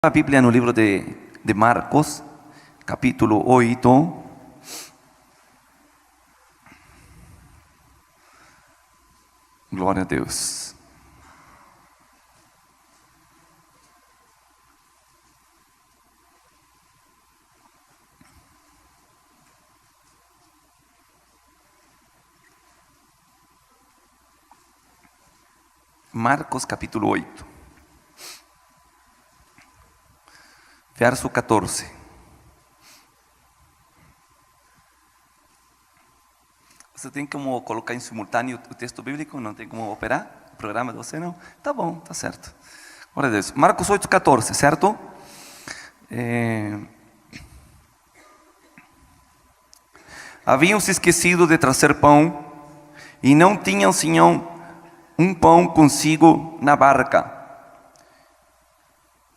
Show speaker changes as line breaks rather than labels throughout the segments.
A Bíblia no livro de Marcos, capítulo 8. Glória a Deus. Marcos capítulo 8. Verso 14. Você tem como colocar em simultâneo o texto bíblico? Não tem como operar? O programa de você não? Tá bom, tá certo. Glória a Deus. Marcos 8, 14, certo? Haviam se esquecido de trazer pão e não tinham senão um pão consigo na barca.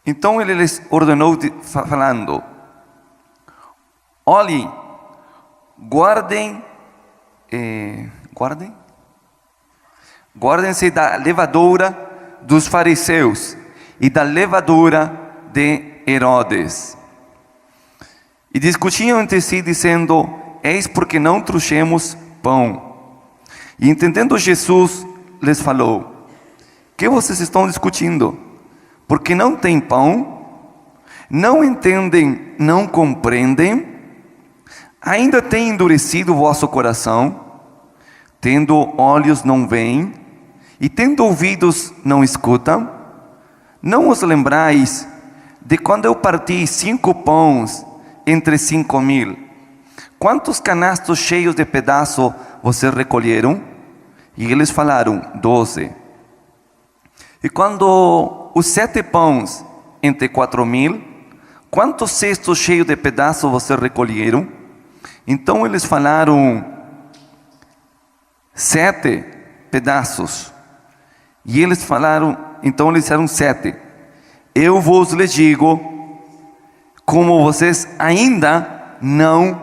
Então ele lhes ordenou, falando: olhem, guardem-se da levadura dos fariseus e da levadura de Herodes. E discutiam entre si, dizendo: eis porque não trouxemos pão. E entendendo Jesus, lhes falou: que vocês estão discutindo? Porque não tem pão? Não entendem, não compreendem? Ainda tem endurecido o vosso coração? Tendo olhos não veem, e tendo ouvidos não escutam? Não os lembrais de quando eu parti 5 pães entre 5.000? Quantos canastos cheios de pedaço vocês recolheram? E eles falaram: 12. E quando os 7 pães entre 4.000, quantos cestos cheios de pedaços vocês recolheram? Então eles falaram: 7 pedaços. E eles falaram, então eles disseram 7. Eu vos lhes digo, como vocês ainda não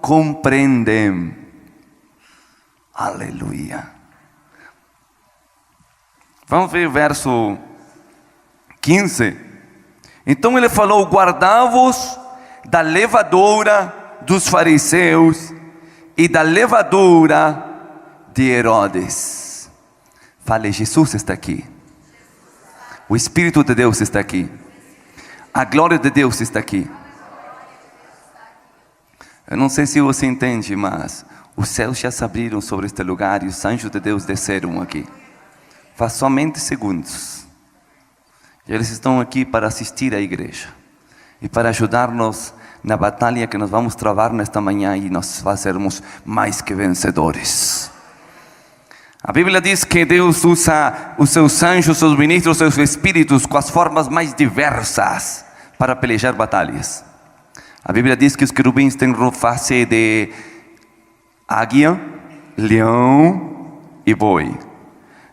compreendem. Aleluia. Vamos ver o verso 15. Então ele falou: guardai-vos da levadura dos fariseus e da levadura de Herodes. Fale, Jesus está aqui. O Espírito de Deus está aqui. A glória de Deus está aqui. Eu não sei se você entende, mas os céus já se abriram sobre este lugar e os anjos de Deus desceram aqui. Faz somente segundos. E eles estão aqui para assistir à igreja e para ajudar-nos na batalha que nós vamos travar nesta manhã e nós fazermos mais que vencedores. A Bíblia diz que Deus usa os seus anjos, os seus ministros, os seus espíritos com as formas mais diversas para pelejar batalhas. A Bíblia diz que os querubins têm face de águia, leão e boi.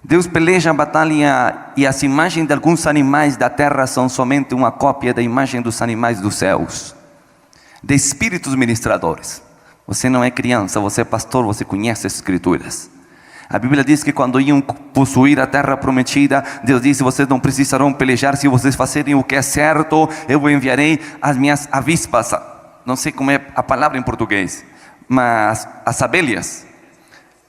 Deus peleja a batalha e as imagens de alguns animais da terra são somente uma cópia da imagem dos animais dos céus, de espíritos ministradores. Você não é criança, você é pastor, você conhece as escrituras. A Bíblia diz que quando iam possuir a terra prometida, Deus disse: vocês não precisarão pelejar, se vocês fazerem o que é certo, eu enviarei as minhas avispas. Não sei como é a palavra em português, mas as abelhas,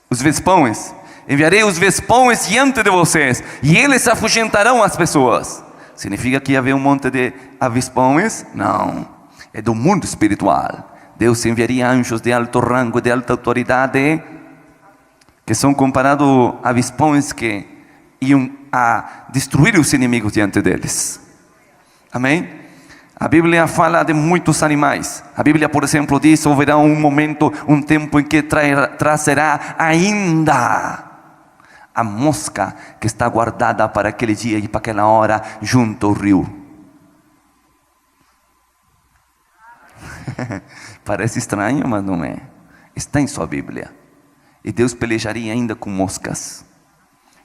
os vespões. Enviarei os vespões diante de vocês e eles afugentarão as pessoas. Significa que havia um monte de avispões? Não, é do mundo espiritual. Deus enviaria anjos de alto rango, de alta autoridade, que são comparados a avispões que iam a destruir os inimigos diante deles. Amém? A Bíblia fala de muitos animais. A Bíblia, por exemplo, diz: haverá um momento, um tempo em que trazerá ainda a mosca que está guardada para aquele dia e para aquela hora junto ao rio. Parece estranho, mas não é. Está em sua Bíblia. E Deus pelejaria ainda com moscas.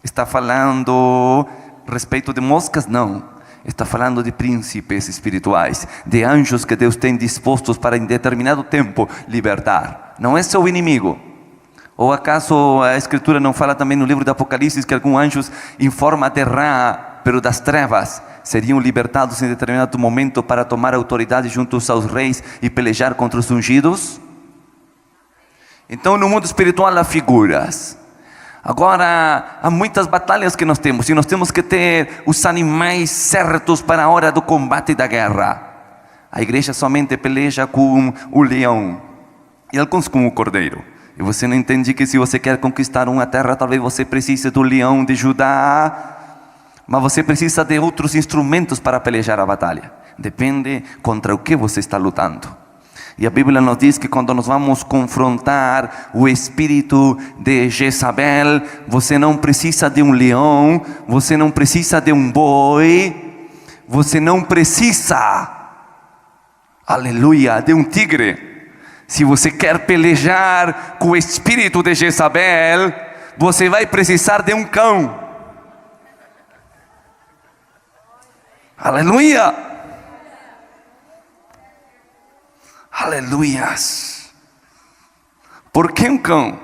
Está falando a respeito de moscas? Não. Está falando de príncipes espirituais, de anjos que Deus tem dispostos para em determinado tempo libertar. Não é seu inimigo. Ou acaso a Escritura não fala também no livro do Apocalipse que alguns anjos em forma de rã pero das trevas seriam libertados em determinado momento para tomar autoridade junto aos reis e pelejar contra os ungidos. Então no mundo espiritual há figuras. Agora, há muitas batalhas que nós temos, e nós temos que ter os animais certos para a hora do combate e da guerra. A igreja somente peleja com o leão, e alguns com o cordeiro. E você não entende que se você quer conquistar uma terra, talvez você precise do leão de Judá, mas você precisa de outros instrumentos para pelejar a batalha. Depende contra o que você está lutando. E a Bíblia nos diz que quando nós vamos confrontar o espírito de Jezabel, você não precisa de um leão, você não precisa de um boi, você não precisa, aleluia, de um tigre. Se você quer pelejar com o espírito de Jezabel, você vai precisar de um cão. Aleluia. Aleluias. Por que um cão?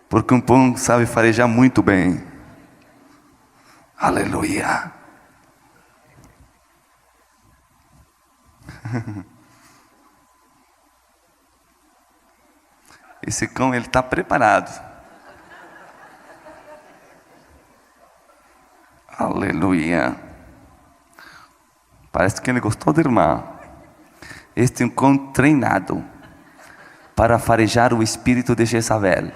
Porque um cão sabe farejar muito bem. Aleluia. Esse cão, ele está preparado. Aleluia. Parece que ele gostou da irmã. Este é um cão treinado para farejar o espírito de Jezabel.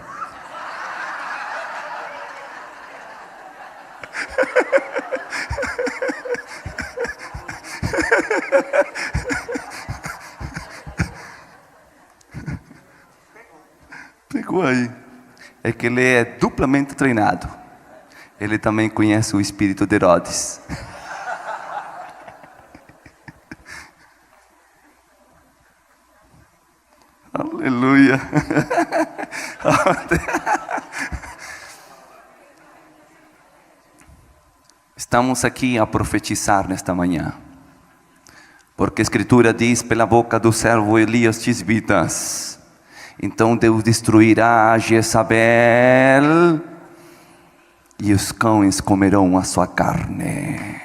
Pegou aí. É que ele é duplamente treinado. Ele também conhece o espírito de Herodes. Aleluia. Estamos aqui a profetizar nesta manhã, porque a Escritura diz pela boca do servo Elias Tisbitas: então Deus destruirá Jezabel e os cães comerão a sua carne.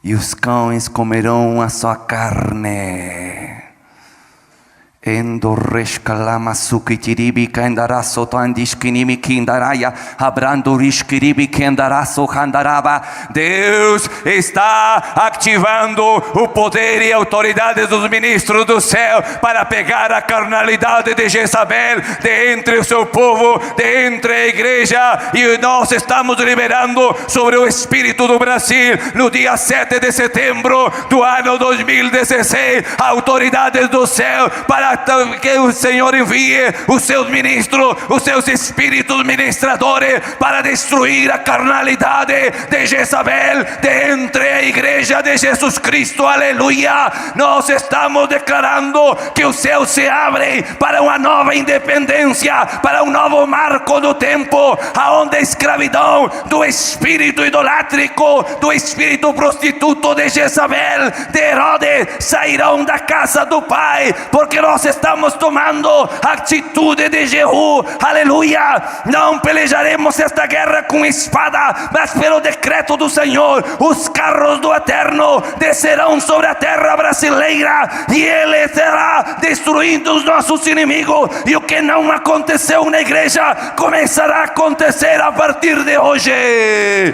E os cães comerão a sua carne. Endorrescalama sukitiribi kendaraso tandiskinimi kindaraya abrando rishkiribi kendaraso kandaraba. Deus está ativando o poder e a autoridade dos ministros do céu para pegar a carnalidade de Jezabel de entre o seu povo, de entre a igreja, e nós estamos liberando sobre o espírito do Brasil no dia 7 de setembro do ano 2016 autoridades do céu para que o Senhor envie os seus ministros, os seus espíritos ministradores para destruir a carnalidade de Jezabel de entre a igreja de Jesus Cristo. Aleluia. Nós estamos declarando que os céus se abrem para uma nova independência, para um novo marco do tempo, aonde a escravidão do espírito idolátrico, do espírito prostituto de Jezabel, de Herodes, sairão da casa do Pai, porque nós estamos tomando a atitude de Jeú. Aleluia. Não pelejaremos esta guerra com espada, mas pelo decreto do Senhor os carros do Eterno descerão sobre a terra brasileira e Ele será destruindo os nossos inimigos, e o que não aconteceu na igreja começará a acontecer a partir de hoje.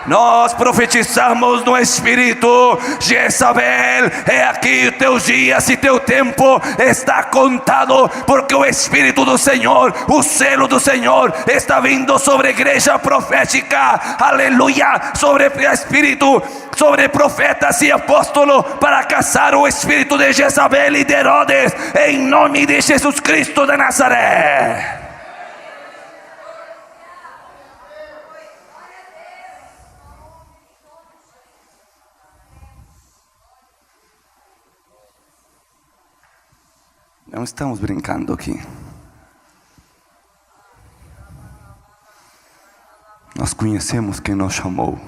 Nós profetizamos no Espírito: Jezabel, é aqui teus dias e teu tempo está contado, porque o Espírito do Senhor, o selo do Senhor está vindo sobre a igreja profética, aleluia, sobre o Espírito, sobre profetas e apóstolos, para caçar o espírito de Jezabel e de Herodes, em nome de Jesus Cristo de Nazaré. Não estamos brincando aqui. Nós conhecemos quem nos chamou.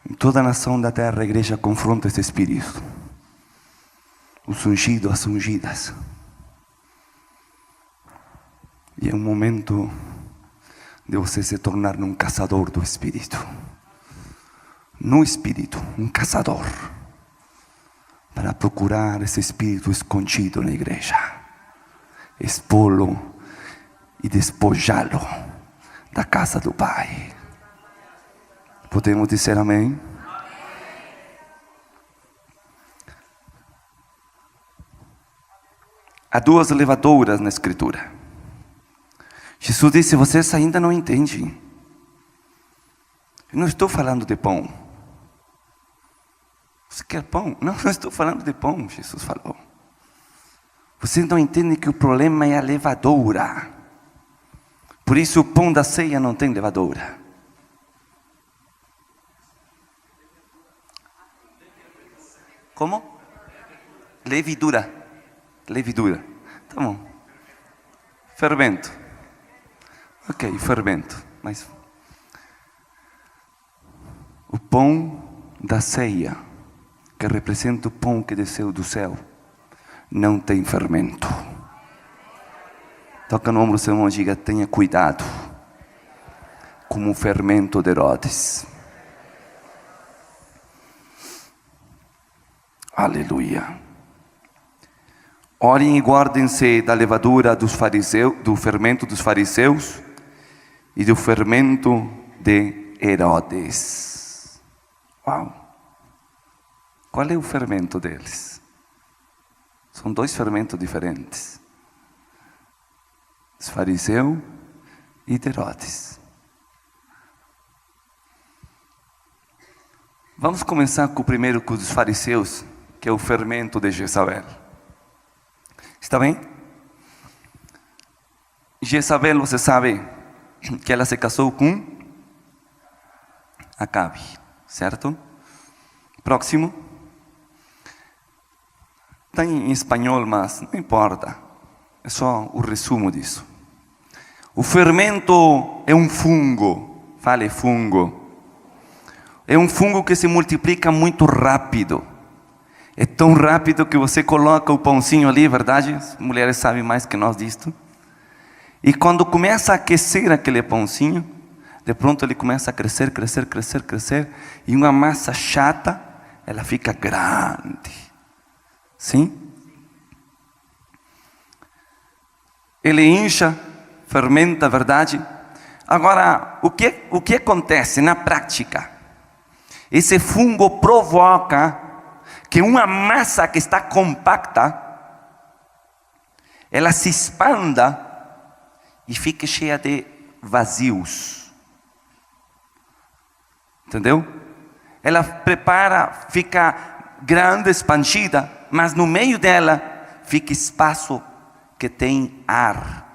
Em toda a nação da terra, a igreja confronta esse espírito. Os ungidos, as ungidas. E é um momento de você se tornar um caçador do Espírito. No Espírito, um caçador. Para procurar esse Espírito escondido na igreja. Expô-lo e despojá-lo da casa do Pai. Podemos dizer amém? Há duas levaduras na Escritura. Jesus disse: vocês ainda não entendem. Eu não estou falando de pão. Você quer pão? Não estou falando de pão, Jesus falou. Vocês não entendem que o problema é a levadura. Por isso o pão da ceia não tem levadura. Como? Levidura. Levidura. Tá bom. Fermento. Ok, fermento. Mas o pão da ceia, que representa o pão que desceu do céu, não tem fermento. Toca no ombro do seu irmão e diga: tenha cuidado, como o fermento de Herodes. Aleluia. Orem e guardem-se da levadura dos fariseus, do fermento dos fariseus e do fermento de Herodes. Uau! Qual é o fermento deles? São dois fermentos diferentes. Os fariseus e de Herodes. Vamos começar com o primeiro, com os fariseus, que é o fermento de Jezabel. Está bem? Jezabel, você sabe que ela se casou com Acabe, certo? Próximo. Está em espanhol, mas não importa. É só o resumo disso. O fermento é um fungo. Fale fungo. É um fungo que se multiplica muito rápido. É tão rápido que você coloca o pãozinho ali, verdade? As mulheres sabem mais que nós disto. E quando começa a aquecer aquele pãozinho, de pronto ele começa a crescer, crescer, crescer, crescer. E uma massa chata, ela fica grande. Sim? Ele incha, fermenta, verdade? Agora, o que acontece na prática? Esse fungo provoca que uma massa que está compacta, ela se expanda e fique cheia de vazios. Entendeu? Ela prepara, fica grande, expandida, mas no meio dela fica espaço que tem ar.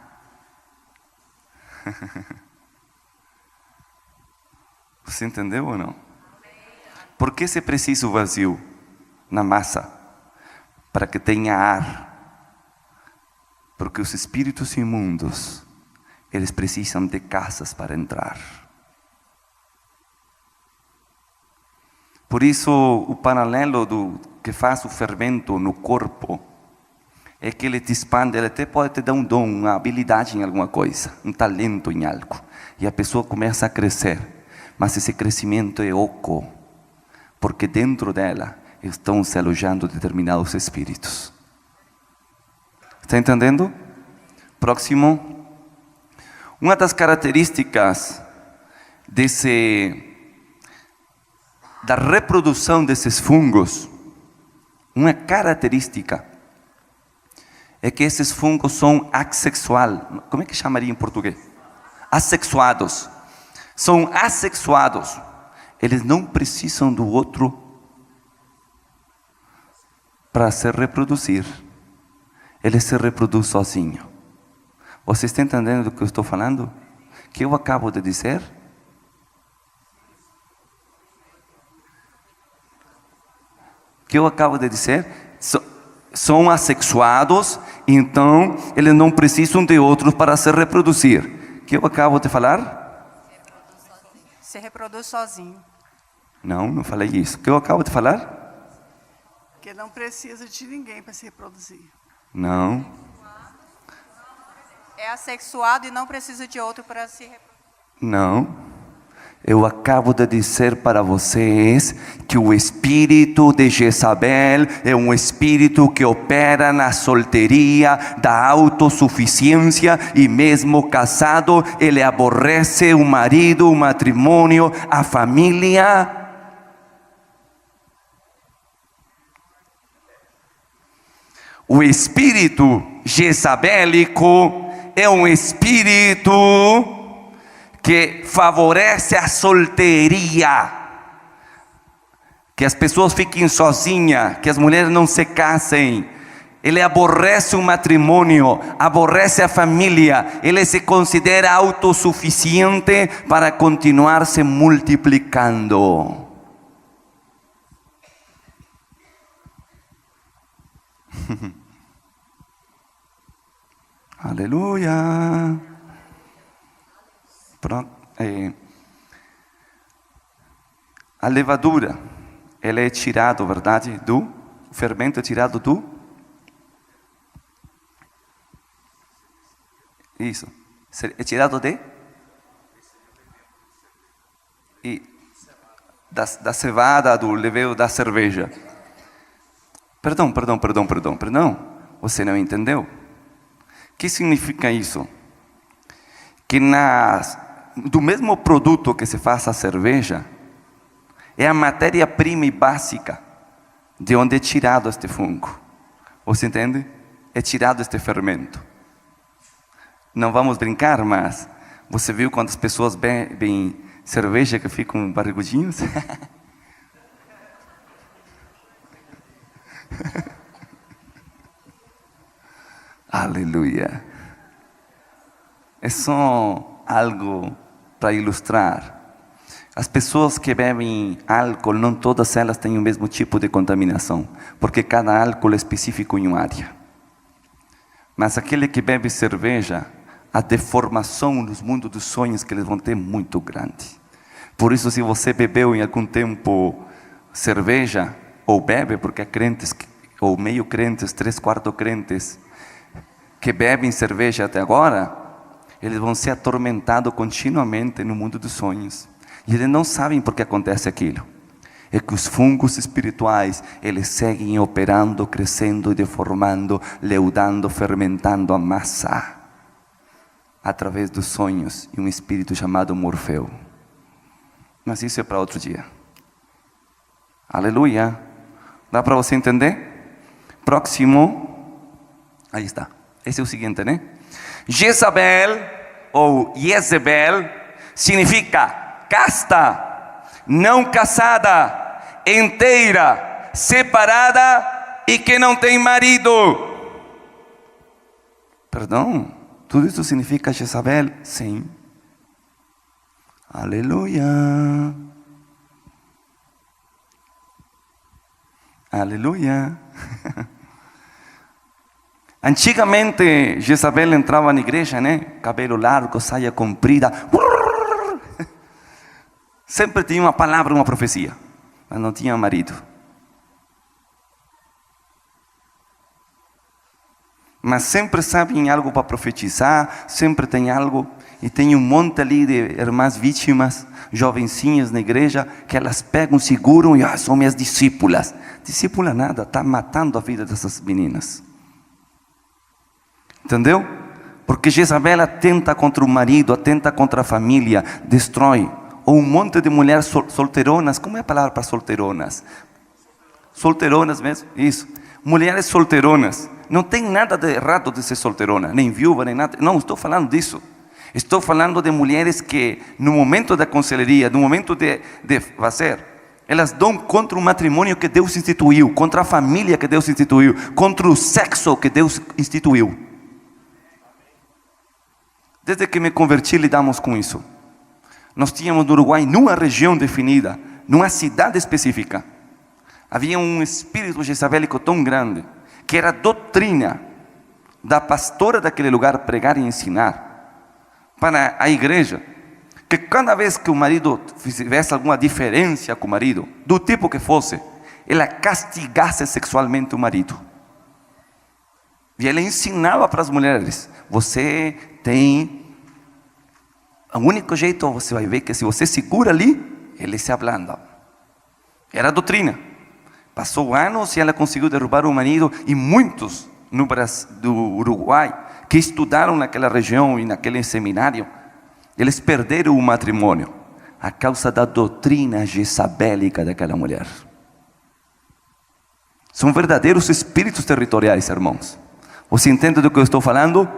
Você entendeu ou não? Por que se precisa o vazio na massa? Para que tenha ar. Porque os espíritos imundos, eles precisam de casas para entrar. Por isso, o paralelo do que faz o fermento no corpo é que ele te expande, ele até pode te dar um dom, uma habilidade em alguma coisa, um talento em algo. E a pessoa começa a crescer, mas esse crescimento é oco, porque dentro dela estão se alojando determinados espíritos. Está entendendo? Próximo. Uma das características da reprodução desses fungos, uma característica é que esses fungos são assexuais. Como é que chamaria em português? Assexuados. São assexuados. Eles não precisam do outro para se reproduzir. Ele se reproduz sozinho. Você está entendendo do que eu estou falando? Que eu acabo de dizer? Que eu acabo de dizer? São assexuados, então eles não precisam de outros para se reproduzir. Que eu acabo de falar?
Se reproduz sozinho.
Não falei isso. Que eu acabo de falar?
Que não precisa de ninguém para se reproduzir.
Não.
É assexuado e não precisa de outro para se reproduzir.
Não. Eu acabo de dizer para vocês que o espírito de Jezabel é um espírito que opera na solteria, da autossuficiência, e mesmo casado, ele aborrece o marido, o matrimônio, a família. O espírito jezabélico é um espírito que favorece a solteria, que as pessoas fiquem sozinhas, que as mulheres não se casem. Ele aborrece o matrimônio, aborrece a família, ele se considera autossuficiente para continuar se multiplicando. Aleluia. Pronto. A levadura, ela é tirado, verdade? O fermento é tirado do? Isso. É tirado de? E da cevada, do leveu da cerveja. Perdão. Você não entendeu? O que significa isso? Que do mesmo produto que se faz a cerveja, é a matéria-prima e básica de onde é tirado este fungo. Você entende? É tirado este fermento. Não vamos brincar, mas você viu quando as pessoas bebem cerveja que ficam barrigudinhos? Aleluia. É só algo para ilustrar. As pessoas que bebem álcool, não todas elas têm o mesmo tipo de contaminação, porque cada álcool é específico em uma área. Mas aquele que bebe cerveja, a deformação nos mundos dos sonhos que eles vão ter é muito grande. Por isso, se você bebeu em algum tempo cerveja, ou bebe, porque há crentes, ou meio crentes, 3/4 crentes, que bebem cerveja até agora, eles vão ser atormentados continuamente no mundo dos sonhos. E eles não sabem por que acontece aquilo. É que os fungos espirituais, eles seguem operando, crescendo e deformando, leudando, fermentando a massa, através dos sonhos, e um espírito chamado Morfeu. Mas isso é para outro dia. Aleluia. Dá para você entender? Próximo. Aí está. Esse é o seguinte, né? Jezabel, ou Jezebel, significa casta, não casada, inteira, separada e que não tem marido. Perdão? Tudo isso significa Jezabel? Sim. Aleluia. Aleluia. Antigamente, Jezabel entrava na igreja, né? Cabelo largo, saia comprida. Sempre tinha uma palavra, uma profecia, mas não tinha marido. Mas sempre sabem algo para profetizar, sempre tem algo. E tem um monte ali de irmãs vítimas, jovencinhas na igreja, que elas pegam, seguram e são minhas discípulas. Discípula nada, está matando a vida dessas meninas. Entendeu? Porque Jezabel atenta contra o marido, atenta contra a família, destrói. Ou um monte de mulheres solteironas. Como é a palavra para solteironas? Solteironas mesmo, isso. Mulheres solteironas. Não tem nada de errado de ser solteirona, nem viúva, nem nada. Não estou falando disso. Estou falando de mulheres que no momento da conselheria, no momento de fazer, elas dão contra o matrimônio que Deus instituiu, contra a família que Deus instituiu, contra o sexo que Deus instituiu. Desde que me converti, lidamos com isso. Nós tínhamos no Uruguai, numa região definida, numa cidade específica, havia um espírito jezabélico tão grande, que era doutrina da pastora daquele lugar pregar e ensinar para a igreja, que cada vez que o marido tivesse alguma diferença com o marido, do tipo que fosse, ela castigasse sexualmente o marido. E ele ensinava para as mulheres: você tem, o único jeito, você vai ver que se você segura ali, ele se ablanda. Era a doutrina. Passou anos e ela conseguiu derrubar o marido, e muitos no Brasil, do Uruguai, que estudaram naquela região e naquele seminário, eles perderam o matrimônio a causa da doutrina jezabélica daquela mulher. São verdadeiros espíritos territoriais, irmãos. Você entende do que eu estou falando?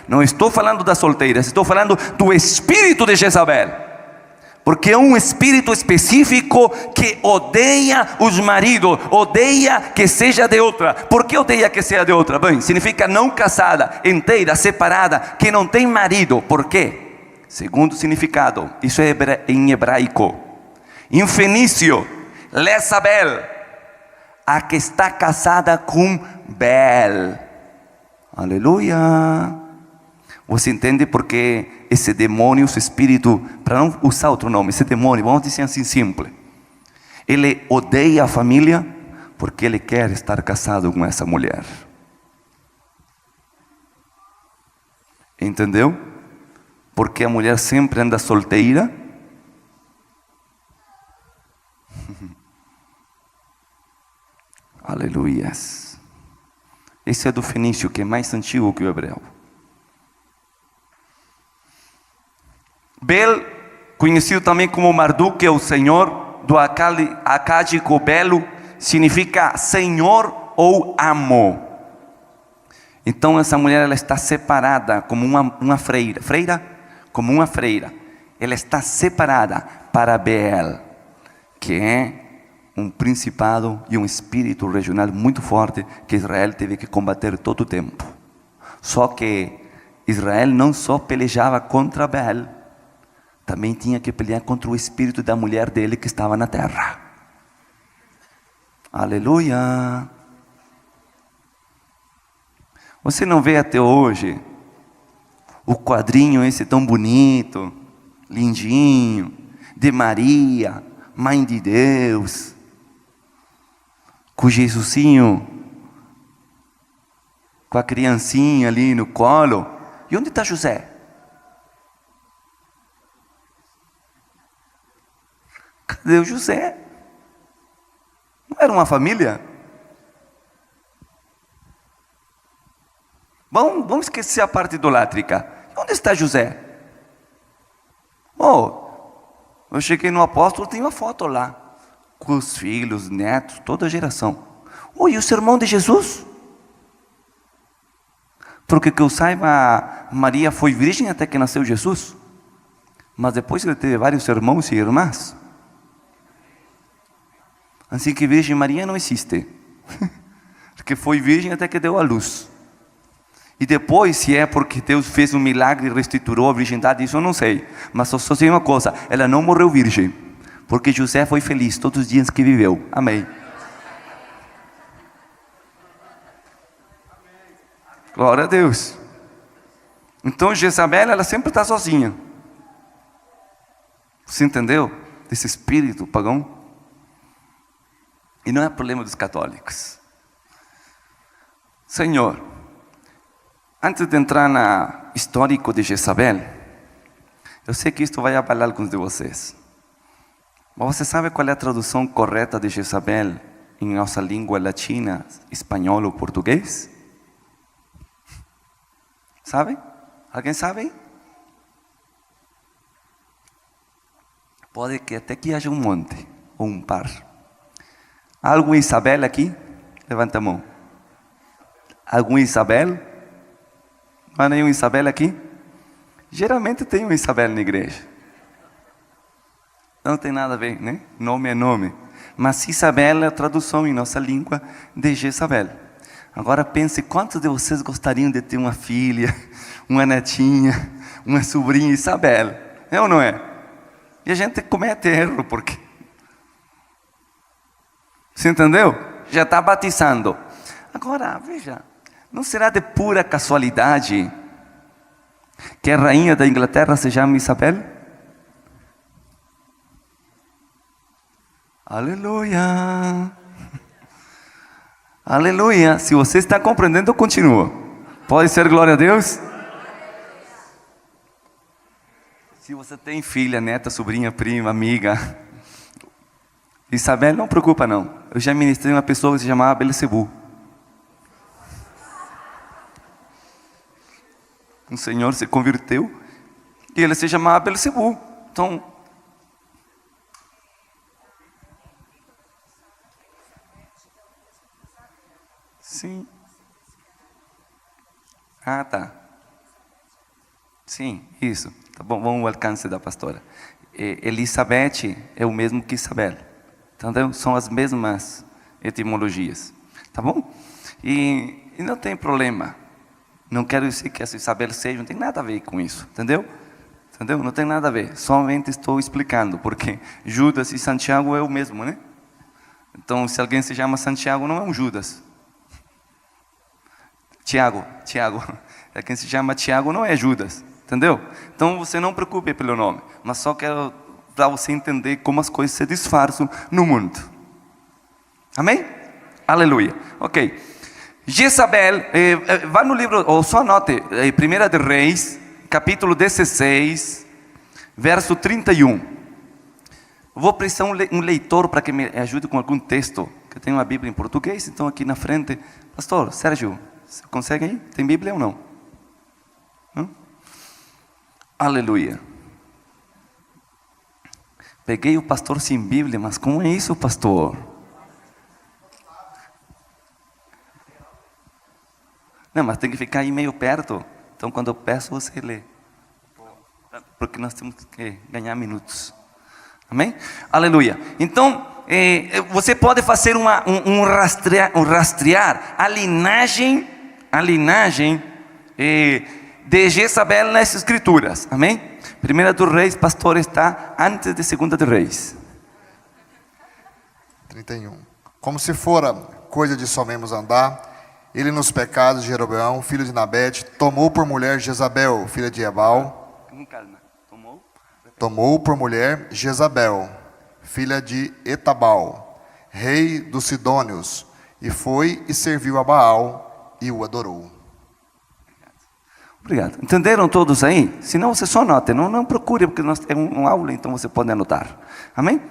Não estou falando das solteiras, estou falando do espírito de Jezabel. Porque é um espírito específico que odeia os maridos, odeia que seja de outra. Por que odeia que seja de outra? Bem, significa não casada, inteira, separada, que não tem marido. Por quê? Segundo o significado, isso é em hebraico. Em fenício, Jezabel, a que está casada com Bel. Aleluia. Você entende porque esse demônio, esse espírito, para não usar outro nome, esse demônio, vamos dizer assim simples, ele odeia a família porque ele quer estar casado com essa mulher. Entendeu? Porque a mulher sempre anda solteira. Aleluias. Esse é do fenício, que é mais antigo que o hebreu. Bel, conhecido também como Marduk, o senhor do acádico belo, significa senhor ou amo. Então essa mulher, ela está separada como uma freira, como uma freira. Ela está separada para Bel, que é um principado e um espírito regional muito forte que Israel teve que combater todo o tempo. Só que Israel não só pelejava contra Bel, também tinha que pelear contra o espírito da mulher dele que estava na terra. Aleluia. Você não vê até hoje o quadrinho esse tão bonito, lindinho, de Maria, Mãe de Deus, com Jesusinho, com a criancinha ali no colo. E onde está José? Cadê o José? Não era uma família? Vamos esquecer a parte idolátrica. Onde está José? Eu cheguei no apóstolo, tem uma foto lá, com os filhos, netos, toda a geração. E o sermão de Jesus? Porque que eu saiba, Maria foi virgem até que nasceu Jesus. Mas depois ele teve vários irmãos e irmãs. Assim que Virgem Maria não existe. Porque foi virgem até que deu a luz. E depois, se é porque Deus fez um milagre e restituiu a virgindade, isso eu não sei. Mas só sei uma coisa, ela não morreu virgem. Porque José foi feliz todos os dias que viveu. Amém. Glória a Deus. Então Jezabel, ela sempre está sozinha. Você entendeu? Desse espírito pagão. E não é problema dos católicos. Senhor, antes de entrar na histórico de Jezabel, eu sei que isto vai abalar alguns de vocês. Mas você sabe qual é a tradução correta de Jezabel em nossa língua latina, espanhol ou português? Sabe? Alguém sabe? Pode que até que haja um monte, ou um par. Há algum Isabel aqui? Levanta a mão. Algum Isabel? Não há nenhum Isabel aqui? Geralmente tem um Isabel na igreja. Não tem nada a ver, né? Nome é nome. Mas Isabel é a tradução em nossa língua de Jezabel. Agora pense, quantos de vocês gostariam de ter uma filha, uma netinha, uma sobrinha Isabel? É ou não é? E a gente comete erro, porque... Você entendeu? Já está batizando. Agora, veja, não será de pura casualidade que a rainha da Inglaterra se chama Isabel? Aleluia. Aleluia. Se você está compreendendo, continua. Pode ser glória a Deus? Se você tem filha, neta, sobrinha, prima, amiga, Isabel, não preocupa não. Eu já ministrei uma pessoa que se chamava Belzebu. Um senhor se converteu e ele se chamava Belzebu. Então, sim. Ah, tá. Sim, isso. Tá bom, vamos ao alcance da pastora. Elizabeth é o mesmo que Isabel. Entendeu? São as mesmas etimologias. Tá bom? E não tem problema. Não quero dizer que essa Isabel seja, não tem nada a ver com isso. Entendeu? Entendeu? Não tem nada a ver. Somente estou explicando, porque Judas e Santiago é o mesmo, né? Então, se alguém se chama Santiago, não é um Judas. Tiago. Quem se chama Tiago não é Judas. Entendeu? Então, você não preocupe pelo nome. Mas só quero para você entender como as coisas se disfarçam no mundo. Amém? Aleluia. Ok. Jezabel, vá no livro, ou só anote, 1 de Reis, capítulo 16, verso 31. Vou precisar um leitor para que me ajude com algum texto, que eu tenho uma Bíblia em português, então aqui na frente. Pastor Sérgio, você consegue aí? Tem Bíblia ou não? Não? Aleluia. Peguei o pastor sem Bíblia, mas como é isso, pastor? Não, mas tem que ficar aí meio perto. Então, quando eu peço, você lê. Porque nós temos que ganhar minutos. Amém? Aleluia. Então, você pode fazer um rastrear a linhagem de Jezabel nas Escrituras. Amém? 1 dos Reis, pastor, está antes de 2 de Reis.
31. Como se fora coisa de só mesmos andar, ele nos pecados de Jeroboão, filho de Nabete, tomou por mulher Jezabel, filha de Ebal.
Com calma.
Tomou por mulher Jezabel, filha de Etabal, rei dos Sidônios, e foi e serviu a Baal e o adorou.
Obrigado. Entenderam todos aí? Se não, você só anote. Não procure, porque nós temos uma aula, então você pode anotar. Amém?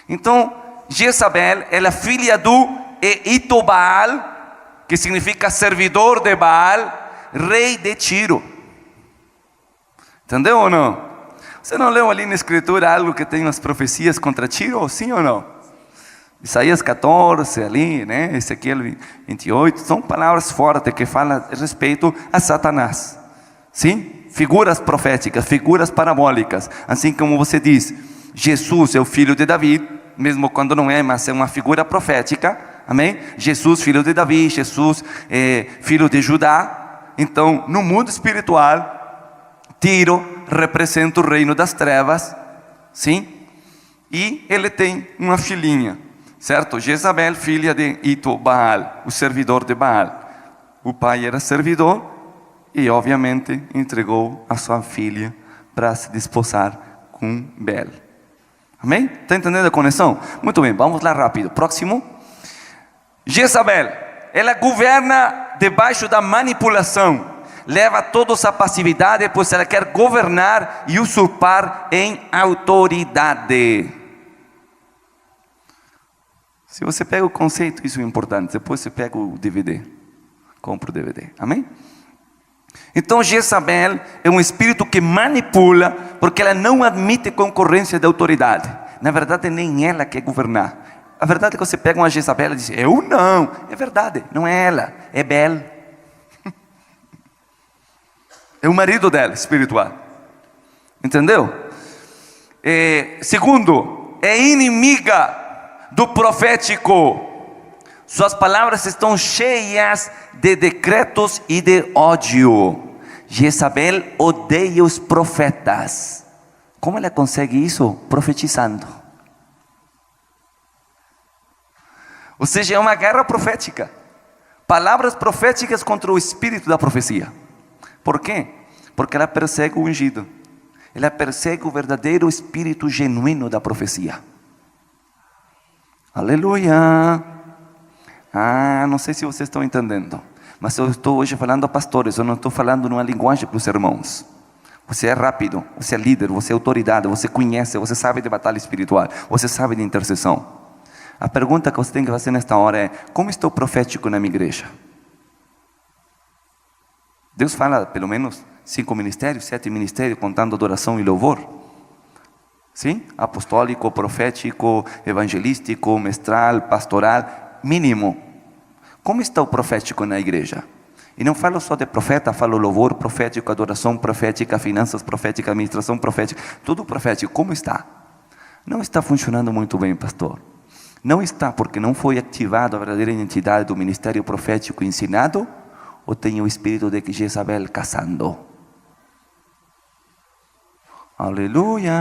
Então, Jezabel, ela é filha do Itobal, que significa servidor de Baal, rei de Tiro. Entendeu ou não? Você não leu ali na Escritura algo que tem umas profecias contra Tiro, sim ou não? Isaías 14 ali, né? Ezequiel 28, são palavras fortes que falam a respeito a Satanás. Sim? Figuras proféticas, figuras parabólicas. Assim como você diz, Jesus é o filho de Davi, mesmo quando não é, mas é uma figura profética. Amém? Jesus, filho de Davi, Jesus, filho de Judá. Então, no mundo espiritual, Tiro representa o reino das trevas. Sim? E ele tem uma filhinha, certo? Jezabel, filha de Itobal, o servidor de Baal. O pai era servidor e obviamente entregou a sua filha para se desposar com Bel. Amém? Está entendendo a conexão? Muito bem, vamos lá rápido. Próximo. Jezabel, ela governa debaixo da manipulação. Leva todos à passividade, pois ela quer governar e usurpar em autoridade. Se você pega o conceito, isso é importante. Depois você pega o DVD. Compra o DVD. Amém? Então Jezabel é um espírito que manipula, porque ela não admite concorrência de autoridade. Na verdade, nem ela quer governar. A verdade é que você pega uma Jezabel e diz, eu não. É verdade, não é ela, é Bel. É o marido dela, espiritual. Entendeu? Segundo, é inimiga do profético. Suas palavras estão cheias de decretos e de ódio. Jezabel odeia os profetas. Como ela consegue isso? Profetizando. Ou seja, é uma guerra profética. Palavras proféticas contra o espírito da profecia. Por quê? Porque ela persegue o ungido. Ela persegue o verdadeiro espírito genuíno da profecia. Aleluia. Não sei se vocês estão entendendo. Mas eu estou hoje falando a pastores, eu não estou falando numa linguagem para os irmãos. Você é rápido, você é líder, você é autoridade, você conhece, você sabe de batalha espiritual, você sabe de intercessão. A pergunta que você tem que fazer nesta hora é: como estou profético na minha igreja? Deus fala pelo menos 5 ministérios, 7 ministérios, contando adoração e louvor. Sim? Apostólico, profético, evangelístico, mestral, pastoral, mínimo. Como está o profético na igreja? E não falo só de profeta, falo louvor profético, adoração profética, finanças proféticas, administração profética, tudo profético. Como está? Não está funcionando muito bem, pastor. Não está porque não foi ativado a verdadeira identidade do ministério profético ensinado, ou tem o espírito de Jezabel caçando? Aleluia!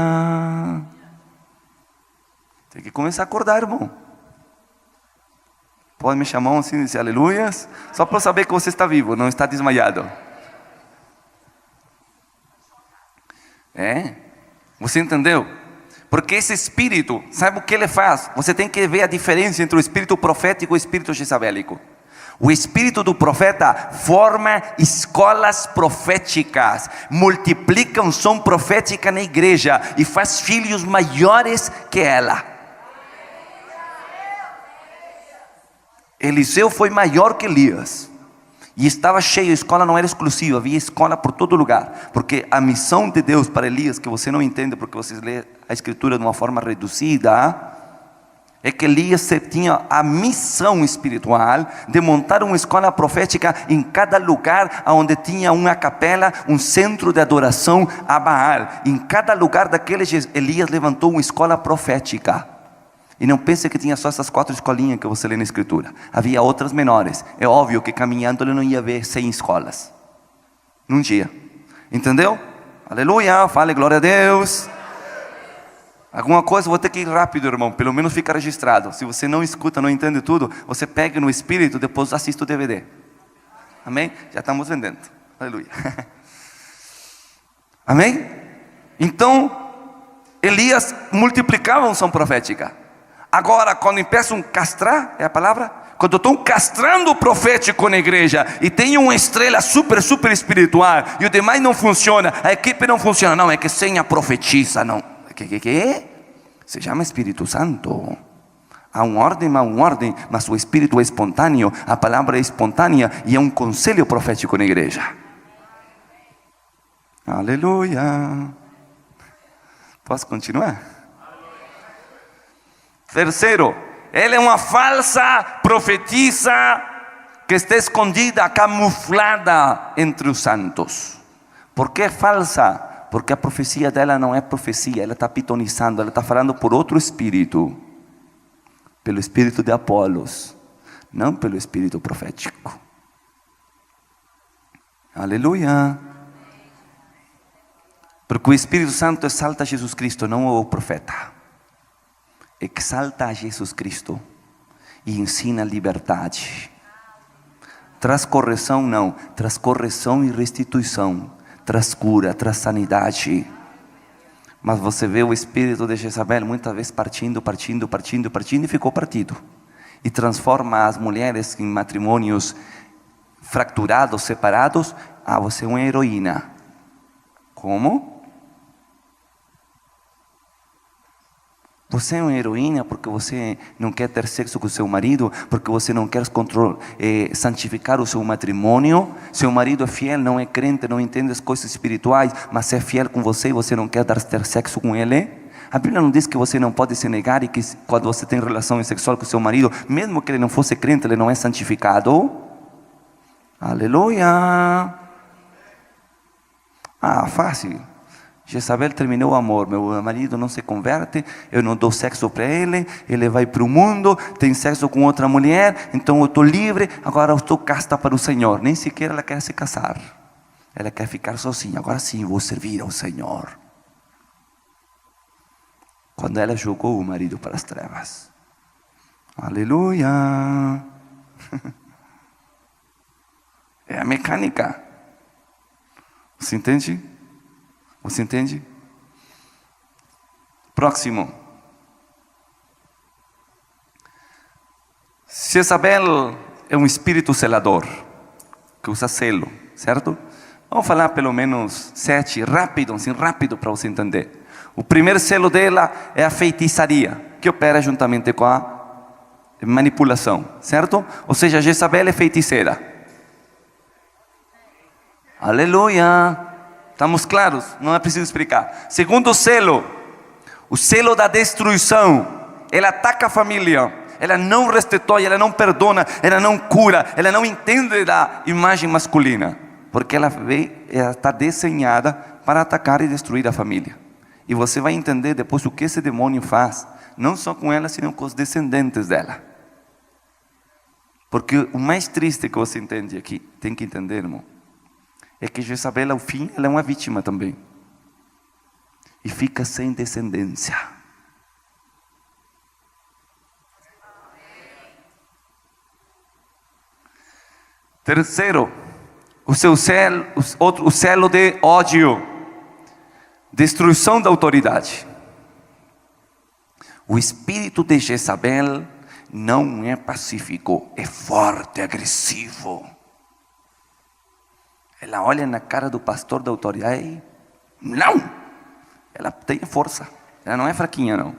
Tem que começar a acordar, irmão. Pode me chamar assim e dizer aleluias, só para saber que você está vivo, não está desmaiado. Você entendeu? Porque esse espírito, sabe o que ele faz? Você tem que ver a diferença entre o espírito profético e o espírito jezabélico. O espírito do profeta forma escolas proféticas, multiplica a unção profética na igreja e faz filhos maiores que ela. Eliseu foi maior que Elias. E estava cheio, a escola não era exclusiva, havia escola por todo lugar. Porque a missão de Deus para Elias, que você não entende porque você lê a escritura de uma forma reduzida, é que Elias tinha a missão espiritual de montar uma escola profética em cada lugar onde tinha uma capela, um centro de adoração a Baal. Em cada lugar daqueles, Elias levantou uma escola profética. E não pense que tinha só essas 4 escolinhas que você lê na escritura. Havia outras menores. É óbvio que caminhando ele não ia ver 100 escolas num dia. Entendeu? Aleluia, fale glória a Deus. Alguma coisa, vou ter que ir rápido, irmão. Pelo menos fica registrado. Se você não escuta, não entende tudo, você pega no espírito, depois assiste o DVD. Amém? Já estamos vendendo. Aleluia. Amém? Então, Elias multiplicava a unção profética. Agora, quando empeçam a castrar, é a palavra? Quando estão castrando o profético na igreja e tem uma estrela super espiritual e o demais não funciona, a equipe não funciona, não, é que sem a profetisa, não. Que? Se chama Espírito Santo. Há uma ordem, mas o Espírito é espontâneo, a palavra é espontânea e é um conselho profético na igreja. Aleluia. Posso continuar? Terceiro, ela é uma falsa profetisa que está escondida, camuflada entre os santos. Por que é falsa? Porque a profecia dela não é profecia, ela está pitonizando, ela está falando por outro espírito. Pelo espírito de Apolos, não pelo espírito profético. Aleluia. Porque o Espírito Santo exalta Jesus Cristo, não o profeta. Exalta a Jesus Cristo e ensina liberdade. Traz correção, não, traz correção e restituição. Traz cura, traz sanidade. Mas você vê o espírito de Jezabel muitas vezes partindo e ficou partido. E transforma as mulheres em matrimônios fracturados, separados. Ah, você é uma heroína. Como? Você é uma heroína porque você não quer ter sexo com seu marido, porque você não quer santificar o seu matrimônio. Seu marido é fiel, não é crente, não entende as coisas espirituais, mas é fiel com você e você não quer ter sexo com ele. A Bíblia não diz que você não pode se negar e que quando você tem relação sexual com seu marido, mesmo que ele não fosse crente, ele não é santificado. Aleluia. Ah, fácil. Jezabel terminou o amor, meu marido não se converte, eu não dou sexo para ele, ele vai para o mundo, tem sexo com outra mulher, então eu estou livre, agora eu estou casta para o Senhor. Nem sequer ela quer se casar, ela quer ficar sozinha. Agora sim, vou servir ao Senhor. Quando ela jogou o marido para as trevas. Aleluia. É a mecânica. Você entende? Você entende? Próximo. Jezabel é um espírito selador. que usa selo, certo? Vamos falar pelo menos 7, rápido, assim, rápido para você entender. O primeiro selo dela é a feitiçaria, que opera juntamente com a manipulação, certo? Ou seja, Jezabel é feiticeira. Aleluia! Estamos claros? Não é preciso explicar. Segundo selo, o selo da destruição. Ela ataca a família, ela não restitui, ela não perdona, ela não cura, ela não entende da imagem masculina, porque ela está desenhada para atacar e destruir a família. E você vai entender depois o que esse demônio faz, não só com ela, senão com os descendentes dela. Porque o mais triste que você entende aqui, tem que entender, irmão, é que Jezabel, ao fim, ela é uma vítima também. E fica sem descendência. Terceiro, o selo de ódio, destruição da autoridade. O espírito de Jezabel não é pacífico, é forte, agressivo. Ela olha na cara do pastor da autoridade e não! Ela tem força, ela não é fraquinha não.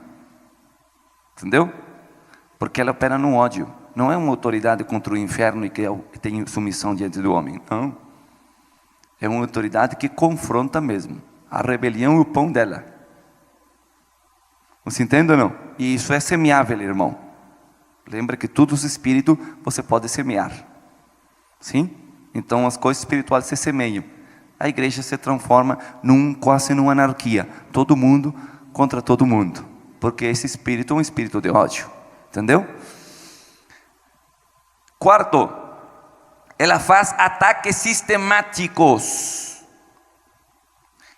Entendeu? Porque ela opera no ódio. Não é uma autoridade contra o inferno e que tem submissão diante do homem. Não. É uma autoridade que confronta mesmo a rebelião e o pão dela. Você entende ou não? E isso é semeável, irmão. Lembra que todos os espíritos você pode semear. Sim? Então as coisas espirituais se semeiam. A igreja se transforma quase numa anarquia. Todo mundo contra todo mundo. Porque esse espírito é um espírito de ódio. Entendeu? Quarto, ela faz ataques sistemáticos.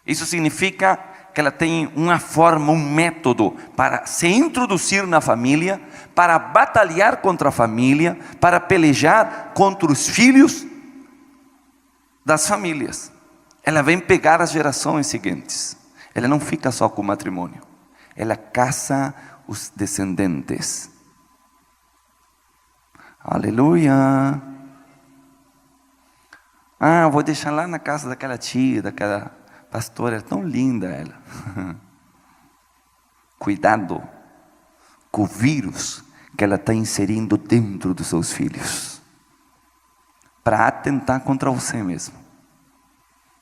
Isso significa que ela tem uma forma, um método para se introduzir na família, para batalhar contra a família, para pelejar contra os filhos das famílias. Ela vem pegar as gerações seguintes. Ela não fica só com o matrimônio. Ela caça os descendentes. Aleluia. Vou deixar lá na casa daquela tia, daquela pastora, é tão linda ela. Cuidado com o vírus que ela está inserindo dentro dos seus filhos, para atentar contra você mesmo.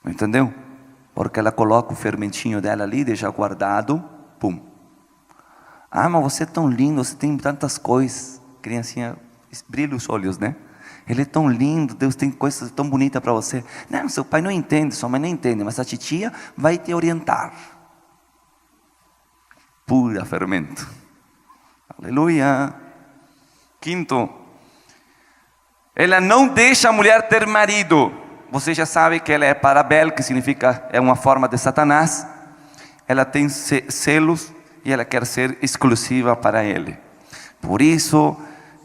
Entendeu? Porque ela coloca o fermentinho dela ali, deixa guardado, pum. Mas você é tão lindo, você tem tantas coisas. Criancinha, brilha os olhos, né? Ele é tão lindo, Deus tem coisas tão bonitas para você. Não, seu pai não entende, sua mãe não entende, mas a titia vai te orientar. Pura fermento. Aleluia. Quinto, ela não deixa a mulher ter marido. Você já sabe que ela é Parabel, que significa, é uma forma de Satanás. Ela tem selos e ela quer ser exclusiva para ele. Por isso,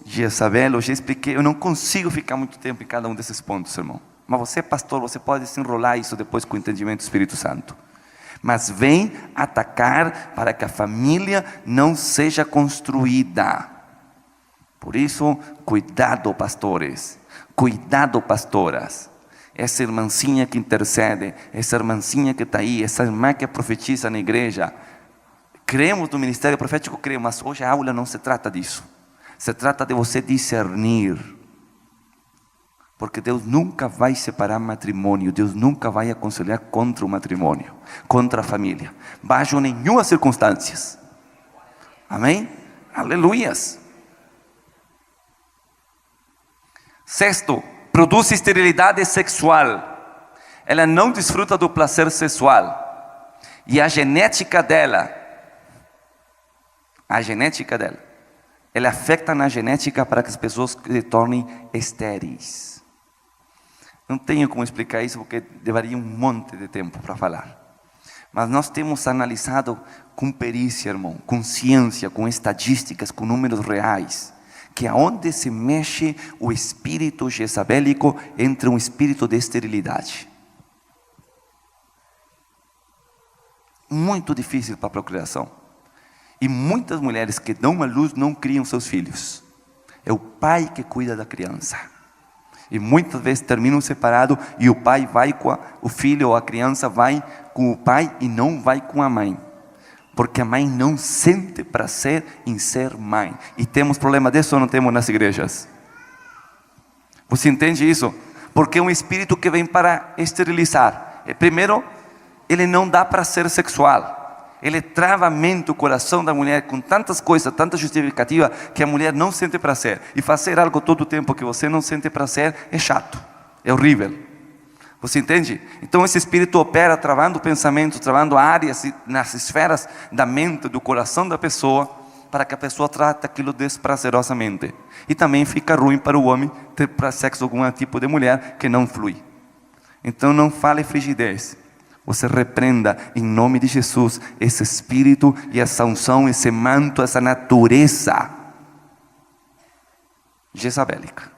Jezabel, eu já expliquei, eu não consigo ficar muito tempo em cada um desses pontos, irmão. Mas você, pastor, você pode desenrolar isso depois com o entendimento do Espírito Santo. Mas vem atacar para que a família não seja construída. Por isso, cuidado, pastores. Cuidado, pastoras. Essa irmãzinha que intercede, essa irmãzinha que está aí, essa irmã que profetiza na igreja. Cremos no ministério profético, cremos, mas hoje a aula não se trata disso. Se trata de você discernir. Porque Deus nunca vai separar matrimônio. Deus nunca vai aconselhar contra o matrimônio, contra a família, baixo nenhuma circunstâncias. Amém? Aleluias. Sexto, produz esterilidade sexual. Ela não desfruta do prazer sexual. E a genética dela, ela afeta na genética para que as pessoas se tornem estéreis. Não tenho como explicar isso porque levaria um monte de tempo para falar. Mas nós temos analisado com perícia, irmão, com ciência, com estatísticas, com números reais, que aonde se mexe o espírito jezabélico, entra um espírito de esterilidade. Muito difícil para a procriação. E muitas mulheres que dão à luz não criam seus filhos. É o pai que cuida da criança. E muitas vezes terminam separados e o pai vai com o filho ou a criança vai com o pai e não vai com a mãe. Porque a mãe não sente prazer em ser mãe. E temos problema disso ou não temos nas igrejas? Você entende isso? Porque é um espírito que vem para esterilizar. Primeiro, ele não dá prazer sexual. Ele trava a mente, o coração da mulher com tantas coisas, tanta justificativa, que a mulher não sente prazer. E fazer algo todo o tempo que você não sente prazer é chato, é horrível. Você entende? Então esse espírito opera travando pensamentos, travando áreas nas esferas da mente, do coração da pessoa, para que a pessoa trate aquilo desprazerosamente. E também fica ruim para o homem ter para sexo algum tipo de mulher que não flui. Então não fale frigidez. Você repreenda em nome de Jesus esse espírito e essa unção, esse manto, essa natureza jezabélica.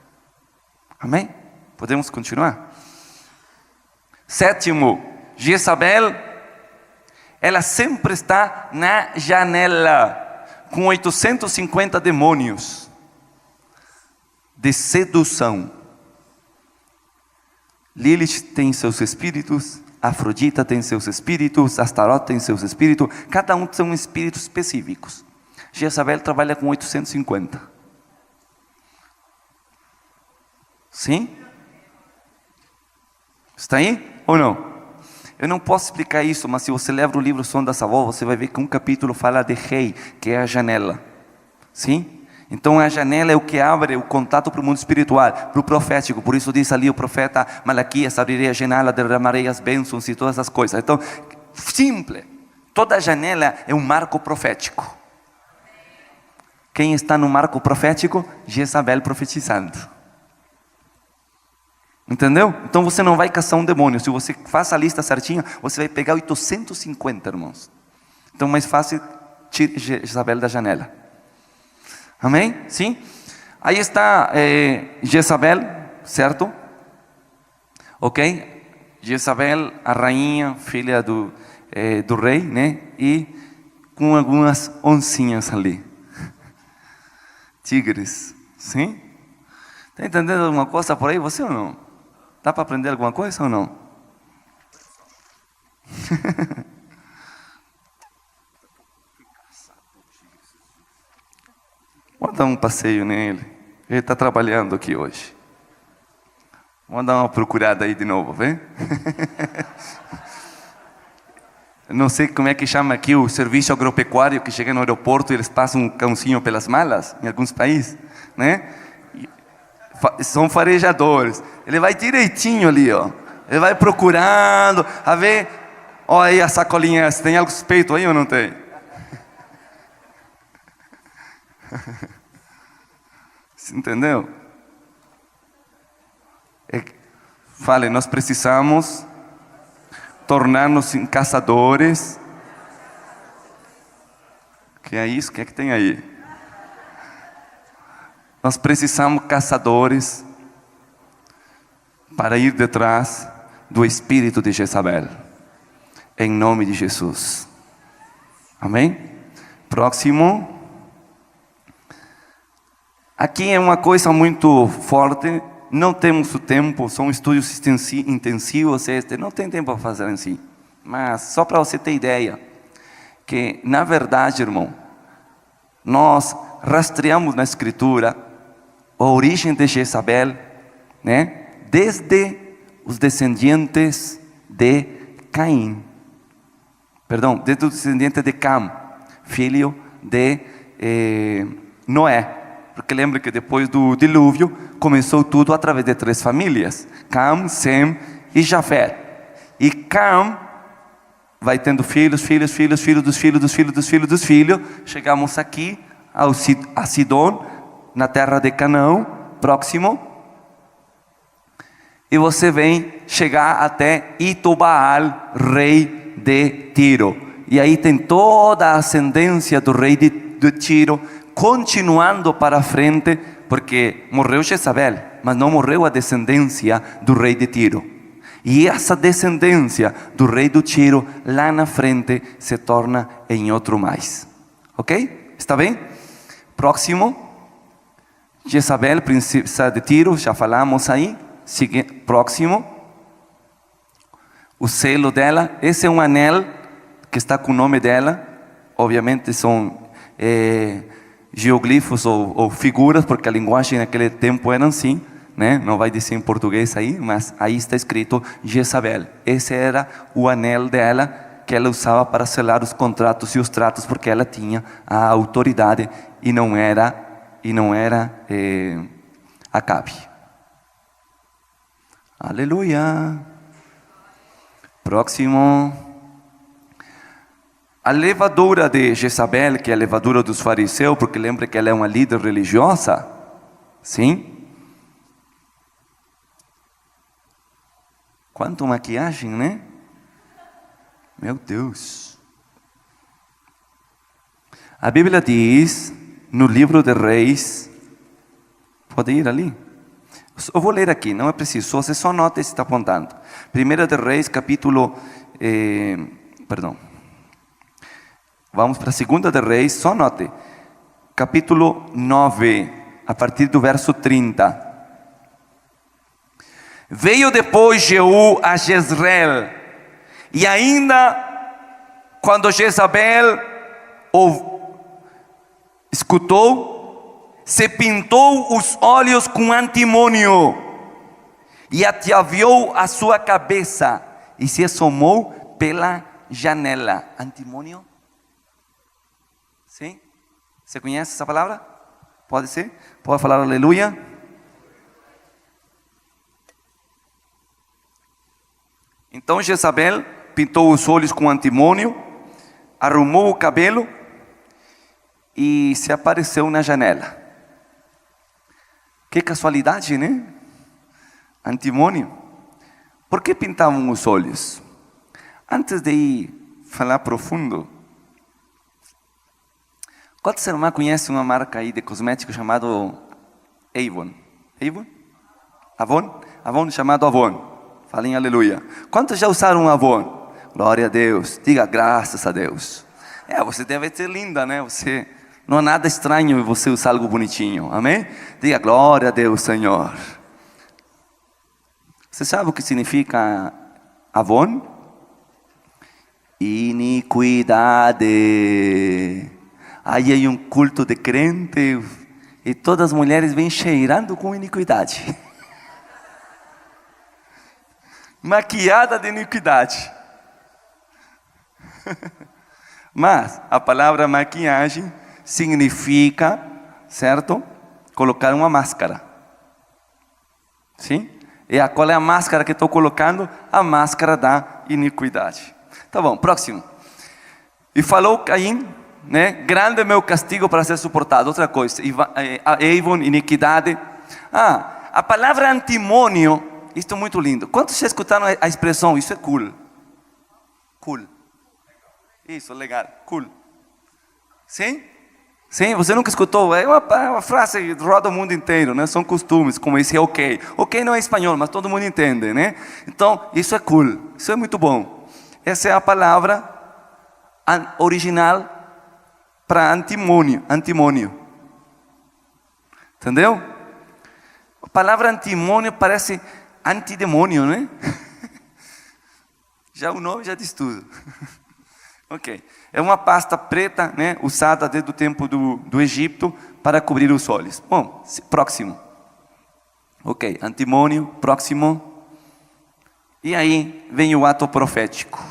Amém? Podemos continuar? Sétimo, Jezabel, ela sempre está na janela, com 850 demônios de sedução. Lilith tem seus espíritos, Afrodita tem seus espíritos, Astarote tem seus espíritos, cada um são espíritos específicos. Jezabel trabalha com 850. Sim? Está aí ou não? Eu não posso explicar isso, mas se você leva o livro Som da Savó, você vai ver que um capítulo fala de rei, que é a janela. Sim? Então a janela é o que abre o contato para o mundo espiritual, para o profético. Por isso diz ali o profeta Malaquias: abrirei a janela, derramarei as bênçãos e todas essas coisas. Então, simples. Toda janela é um marco profético. Quem está no marco profético? Jezabel profetizando. Entendeu? Então você não vai caçar um demônio. Se você faz a lista certinha, você vai pegar 850, irmãos. Então mais fácil, tire Jezabel da janela. Amém? Sim? Aí está Jezabel, certo? Ok? Jezabel, a rainha, filha do rei, né? E com algumas oncinhas ali. Tigres. Sim? Está entendendo alguma coisa por aí, você ou não? Dá para aprender alguma coisa ou não? Vou dar um passeio nele. Ele está trabalhando aqui hoje. Vamos dar uma procurada aí de novo, vem? Não sei como é que chama aqui o serviço agropecuário que chega no aeroporto e eles passam um cãozinho pelas malas, em alguns países, né? São farejadores. Ele vai direitinho ali, ó. Ele vai procurando, a ver, olha aí a sacolinha, se tem algo suspeito aí ou não tem? Você entendeu? Fale, nós precisamos tornar-nos em caçadores. Que é isso? O que é que tem aí? Nós precisamos caçadores para ir detrás do espírito de Jezabel. Em nome de Jesus. Amém? Próximo. Aqui é uma coisa muito forte. Não temos o tempo, são estudos intensivos, não tem tempo para fazer assim. Mas só para você ter ideia, que na verdade, irmão, nós rastreamos na Escritura a origem de Jezabel, né? Desde os descendentes de Caim. Perdão, desde os descendentes de Cam, filho de Noé. Porque lembra que depois do dilúvio começou tudo através de 3 famílias: Cam, Sem e Jafé. E Cam vai tendo filhos, filhos, filhos, filhos dos filhos, dos filhos, dos filhos, dos filhos. Chegamos aqui a Sidom, na terra de Canaã, próximo. E você vem chegar até Itobaal, rei de Tiro. E aí tem toda a ascendência do rei de Tiro, continuando para frente, porque morreu Jezabel, mas não morreu a descendência do rei de Tiro. E essa descendência do rei do Tiro, lá na frente, se torna em outro mais. Ok? Está bem? Próximo. Jezabel, princesa de Tiro, já falamos aí. Próximo. O selo dela, esse é um anel que está com o nome dela. Obviamente são geoglifos ou figuras, porque a linguagem naquele tempo era assim, né? Não vai dizer em português aí, mas aí está escrito Jezabel. Esse era o anel dela, que ela usava para selar os contratos e os tratos, porque ela tinha a autoridade e não era Acabe. Aleluia. Próximo. A levadura de Jezabel, que é a levadura dos fariseus, porque lembra que ela é uma líder religiosa, sim? Quanto maquiagem, né? Meu Deus. A Bíblia diz, no livro de Reis, pode ir ali? Eu vou ler aqui, não é preciso, você só nota se está apontando. 1 de Reis, capítulo, vamos para 2 de Reis, só note, capítulo 9, a partir do verso 30. Veio depois Jeú a Jezreel, e ainda quando Jezabel escutou, se pintou os olhos com antimônio, e ataviou a sua cabeça, e se assomou pela janela. Antimônio? Sim? Você conhece essa palavra? Pode ser? Pode falar aleluia? Então Jezabel pintou os olhos com antimônio, arrumou o cabelo e se apareceu na janela. Que casualidade, né? Antimônio. Por que pintavam os olhos? Antes de ir falar profundo, quantos irmãos conhecem uma marca aí de cosméticos chamado Avon? Avon? Avon? Avon chamado Avon. Falem aleluia. Quantos já usaram Avon? Glória a Deus. Diga graças a Deus. Você deve ser linda, né? Não é nada estranho você usar algo bonitinho. Amém? Diga glória a Deus, Senhor. Você sabe o que significa Avon? Iniquidade. Aí hay um culto de crente e todas as mulheres vêm cheirando com iniquidade. Maquiada de iniquidade. Mas a palavra maquiagem significa, certo? Colocar uma máscara. Sim? E qual é a máscara que estou colocando? A máscara da iniquidade. Tá bom, próximo. E falou Caim, né? Grande é meu castigo para ser suportado. Outra coisa, Avon, iniquidade. A palavra antimônio, isto é muito lindo. Quantos já escutaram a expressão? Isso é cool. Cool. Isso, legal. Cool. Sim? Sim, você nunca escutou? É uma frase que roda o mundo inteiro, né? São costumes, como esse ok. Ok não é espanhol, mas todo mundo entende, né? Então, isso é cool. Isso é muito bom. Essa é a palavra original para antimônio. Entendeu? A palavra antimônio parece antidemônio, né? Já o nome já diz tudo. Ok. É uma pasta preta, né, usada desde o tempo do Egito para cobrir os olhos. Bom, próximo. Ok, antimônio, próximo. E aí vem o ato profético.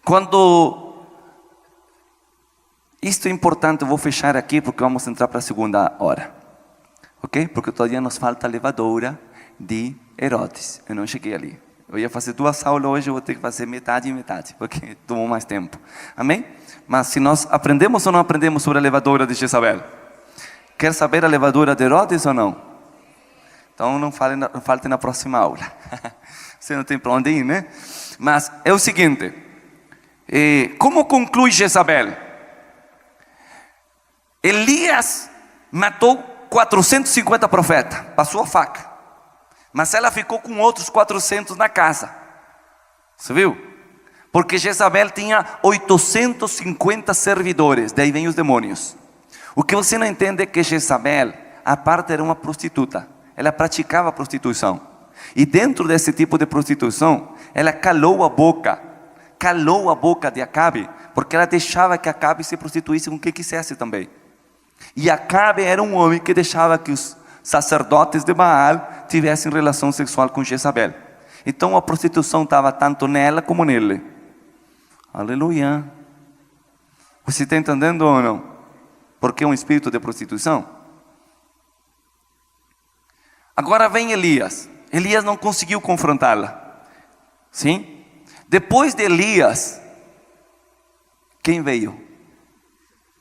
Quando... Isto é importante, eu vou fechar aqui porque vamos entrar para a segunda hora. Ok? Porque todavia nos falta a levadura de Herodes. Eu não cheguei ali. Eu ia fazer 2 aulas hoje, eu vou ter que fazer metade e metade, porque tomou mais tempo. Amém? Mas se nós aprendemos ou não aprendemos sobre a levadura de Jezabel? Quer saber a levadura de Herodes ou não? Então não falte na próxima aula. Você não tem para onde ir, né? Mas é o seguinte. Como conclui Jezabel? Elias matou 450 profetas, passou a faca. Mas ela ficou com outros 400 na casa. Você viu? Porque Jezabel tinha 850 servidores. Daí vem os demônios. O que você não entende é que Jezabel, a parte era uma prostituta. Ela praticava prostituição. E dentro desse tipo de prostituição, ela calou a boca de Acabe, porque ela deixava que Acabe se prostituísse com quem quisesse também. E Acabe era um homem que deixava que os sacerdotes de Baal tivessem relação sexual com Jezabel. Então a prostituição estava tanto nela como nele. Aleluia. Você está entendendo ou não? Porque é um espírito de prostituição. Agora vem Elias. Elias não conseguiu confrontá-la. Sim? Depois de Elias, quem veio?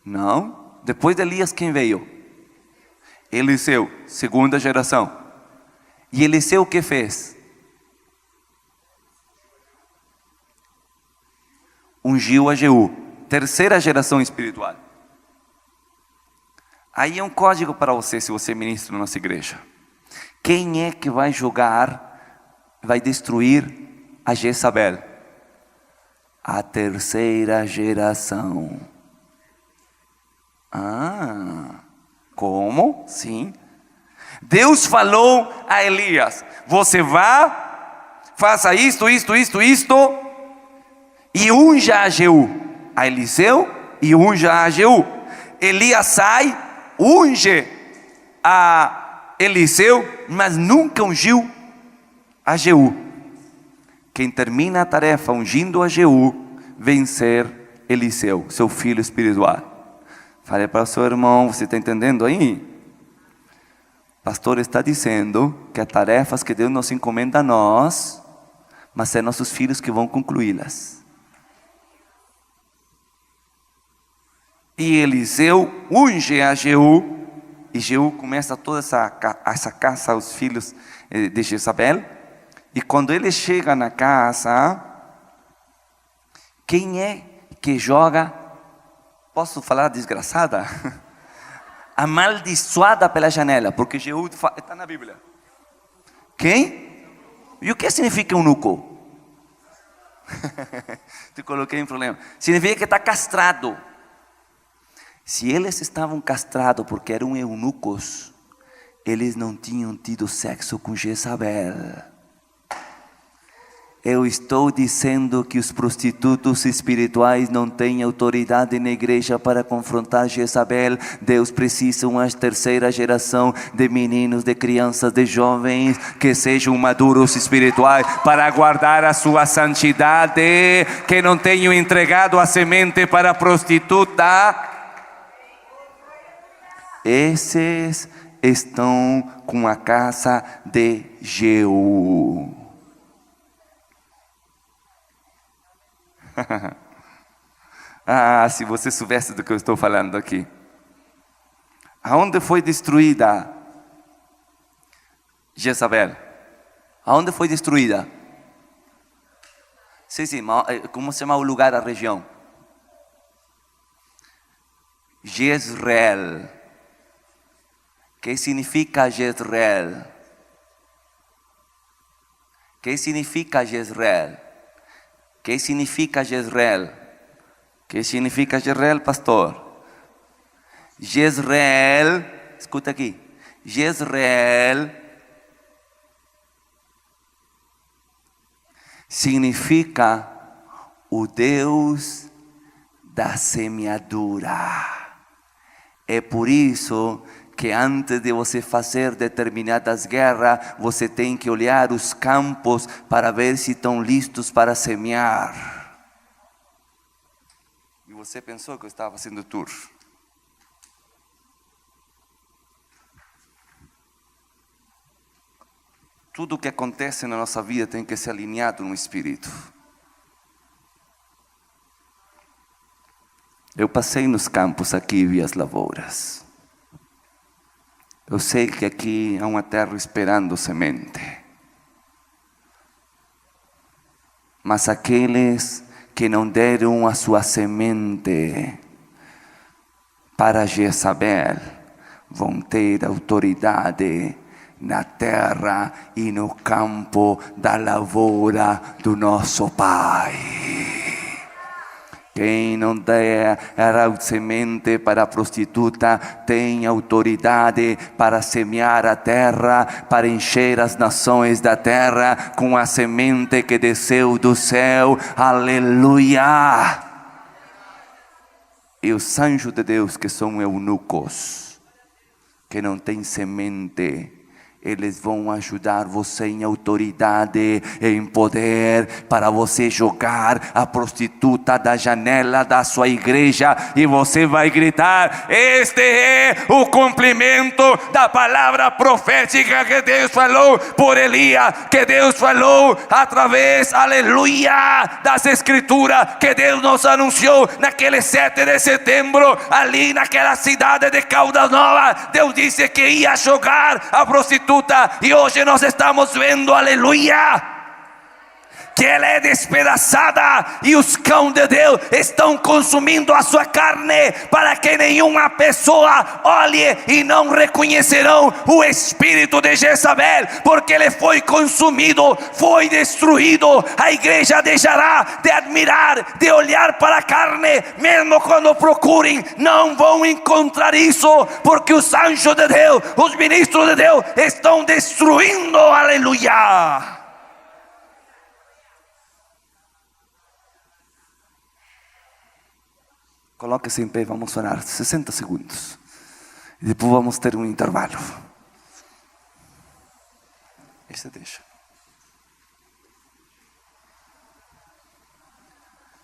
Não. Depois de Elias, quem veio? Eliseu, segunda geração. E Eliseu o que fez? Ungiu a Jeú, terceira geração espiritual. Aí é um código para você, se você é ministro na nossa igreja. Quem é que vai jogar, vai destruir a Jezabel? A terceira geração. Como? Sim. Deus falou a Elias: você vá, faça isto, e unja a Jeú. A Eliseu e unja a Jeú. Elias sai, unge a Eliseu, mas nunca ungiu a Jeú. Quem termina a tarefa ungindo a Jeú, vencer Eliseu, seu filho espiritual. Fale para o seu irmão, você está entendendo aí? O pastor está dizendo que há tarefas que Deus nos encomenda a nós, mas é nossos filhos que vão concluí-las. E Eliseu unge a Jeú, e Jeú começa toda essa caça aos filhos de Jezabel. E quando ele chega na casa, quem é que joga, posso falar desgraçada? Amaldiçoada pela janela, porque Jeú está na Bíblia. Quem? E o que significa eunuco? Te coloquei em problema. Significa que está castrado. Se eles estavam castrados porque eram eunucos, eles não tinham tido sexo com Jezabel. Eu estou dizendo que os prostitutos espirituais não têm autoridade na igreja para confrontar Jezabel. Deus precisa uma terceira geração de meninos, de crianças, de jovens que sejam maduros espirituais para guardar a sua santidade, que não tenham entregado a semente para a prostituta. Esses estão com a casa de Jeú. Se você soubesse do que eu estou falando aqui. Aonde foi destruída Jezabel? Aonde foi destruída? Sim, como se chama o lugar, a região? Jezreel. ¿Qué significa Jezreel? ¿Qué significa Jezreel? ¿Qué significa Jezreel? ¿Qué significa Jezreel, pastor? Jezreel, escuta aqui. Jezreel significa o Deus da semeadura. É por isso que antes de você fazer determinadas guerras, você tem que olhar os campos para ver se estão listos para semear. E você pensou que eu estava fazendo tour? Tudo o que acontece na nossa vida tem que ser alinhado no Espírito. Eu passei nos campos aqui e vi as lavouras. Eu sei que aqui há uma terra esperando semente. Mas aqueles que não deram a sua semente para Jezabel vão ter autoridade na terra e no campo da lavoura do nosso Pai. Quem não der semente para a prostituta tem autoridade para semear a terra, para encher as nações da terra com a semente que desceu do céu. Aleluia! E os anjos de Deus, que são eunucos, que não têm semente, eles vão ajudar você em autoridade, em poder, para você jogar a prostituta da janela da sua igreja, e você vai gritar: este é o cumprimento da palavra profética que Deus falou por Elias, que Deus falou através, aleluia, das escrituras, que Deus nos anunciou naquele 7 de setembro, ali naquela cidade de Caldas Novas. Deus disse que ia jogar a prostituta, e hoje nós estamos vendo, aleluia, que ela é despedaçada, e os cães de Deus estão consumindo a sua carne, para que nenhuma pessoa olhe e não reconhecerão o espírito de Jezabel, porque ele foi consumido, foi destruído. A igreja deixará de admirar, de olhar para a carne, mesmo quando procurem, não vão encontrar isso, porque os anjos de Deus, os ministros de Deus estão destruindo, aleluia. Coloque-se em pé, vamos orar 60 segundos. E depois vamos ter um intervalo. Esse deixa.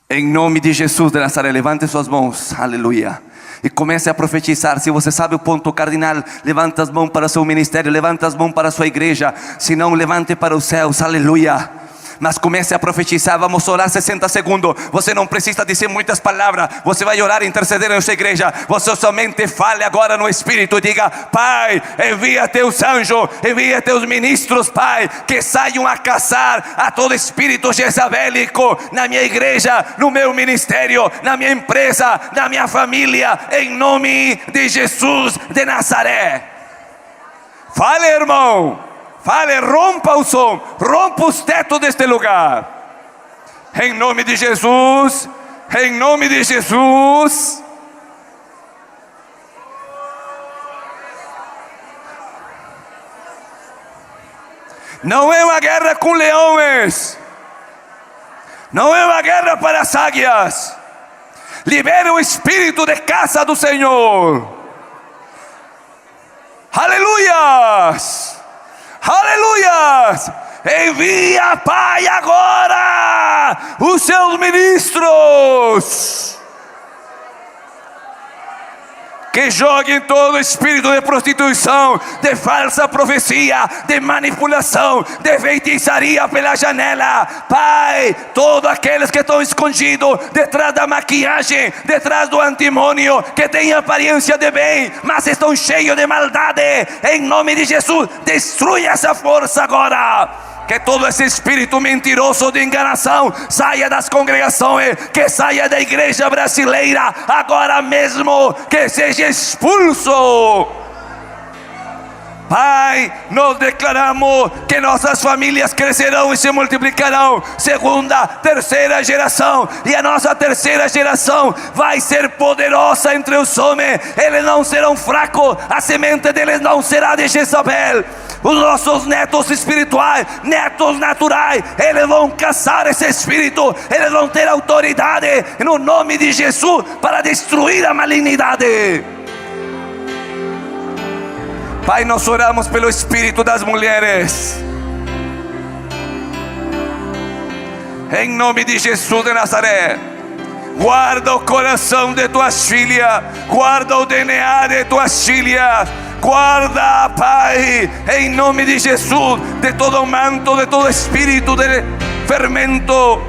Em nome de Jesus de Nazaré, levante suas mãos, aleluia. E comece a profetizar. Se você sabe o ponto cardinal, levante as mãos para o seu ministério, levante as mãos para a sua igreja. Se não, levante para os céus, aleluia. Mas comece a profetizar. Vamos orar 60 segundos. Você não precisa dizer muitas palavras. Você vai orar e interceder na sua igreja. Você somente fale agora no Espírito. Diga: Pai, envia teus anjos, envia teus ministros, Pai, que saiam a caçar a todo espírito jezabélico na minha igreja, no meu ministério, na minha empresa, na minha família, em nome de Jesus de Nazaré. Fale, irmão. Fale, rompa o som, rompa os tetos deste lugar. Em nome de Jesus, em nome de Jesus. Não é uma guerra com leões, não é uma guerra para as águias. Libere o espírito de caça do Senhor. Aleluias. Aleluias! Envia, Pai, agora os seus ministros, que joguem todo espírito de prostituição, de falsa profecia, de manipulação, de feitiçaria pela janela. Pai, todos aqueles que estão escondidos detrás da maquiagem, detrás do antimônio, que têm aparência de bem, mas estão cheios de maldade, em nome de Jesus, destrui essa força agora. Que todo esse espírito mentiroso de enganação saia das congregações, que saia da igreja brasileira agora mesmo, que seja expulso. Pai, nós declaramos que nossas famílias crescerão e se multiplicarão, segunda, terceira geração, e a nossa terceira geração vai ser poderosa entre os homens. Eles não serão fracos, a semente deles não será de Jezabel. Os nossos netos espirituais, netos naturais, eles vão caçar esse espírito, eles vão ter autoridade no nome de Jesus para destruir a malignidade. Pai, nós oramos pelo espírito das mulheres, em nome de Jesus de Nazaré. Guarda o coração de tuas filhas, guarda o DNA de tuas filhas, guarda, Pai, em nome de Jesus, de todo manto, de todo espírito de fermento,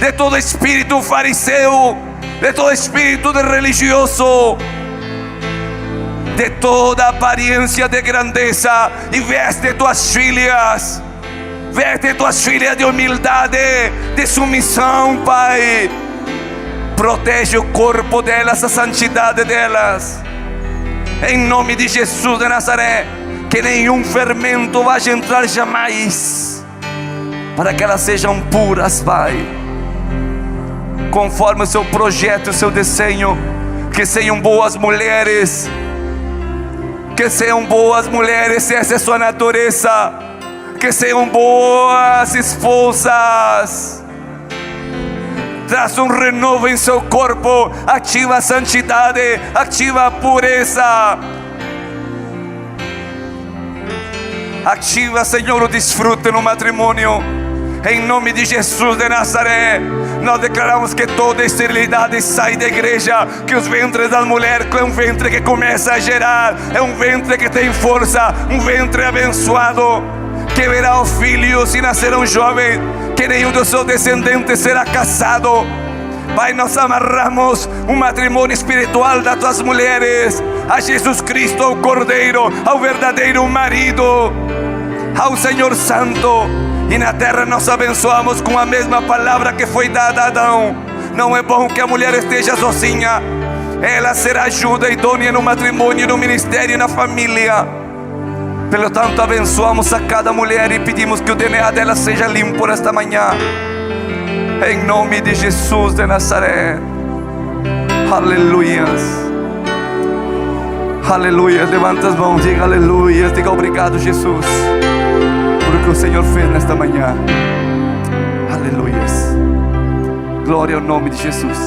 de todo espírito fariseu, de todo espírito de religioso, de toda aparência de grandeza, e veste tuas filhas, veste tuas filhas de humildade, de submissão, Pai. Protege o corpo delas, a santidade delas, em nome de Jesus de Nazaré. Que nenhum fermento vá entrar jamais, para que elas sejam puras, Pai. conforme o seu projeto, o seu desenho. Que sejam boas mulheres. Que sejam boas mulheres, essa é sua natureza. Que sejam boas esposas. Traz renovo em seu corpo. Ativa a santidade, ativa a pureza. Ativa, Senhor, o desfrute no matrimônio. Em nome de Jesus de Nazaré, nós declaramos que toda esterilidade sai da igreja. Que os ventres das mulheres é um ventre que começa a gerar. É um ventre que tem força, um ventre abençoado, que verá os filhos e nascerão jovens. Que nenhum dos seus descendentes será casado. Pai, nós amarramos um matrimônio espiritual das tuas mulheres a Jesus Cristo, ao Cordeiro, ao verdadeiro marido, ao Senhor Santo. E na terra nós abençoamos com a mesma palavra que foi dada a Adão. Não é bom que a mulher esteja sozinha. Ela será ajuda idônea no matrimônio, no ministério e na família. Pelo tanto, abençoamos a cada mulher e pedimos que o DNA dela seja limpo nesta manhã. Em nome de Jesus de Nazaré. Aleluias. Aleluia. Levanta as mãos, diga aleluia. Diga obrigado, Jesus, por o que o Senhor fez nesta manhã. Aleluias. Glória ao nome de Jesus.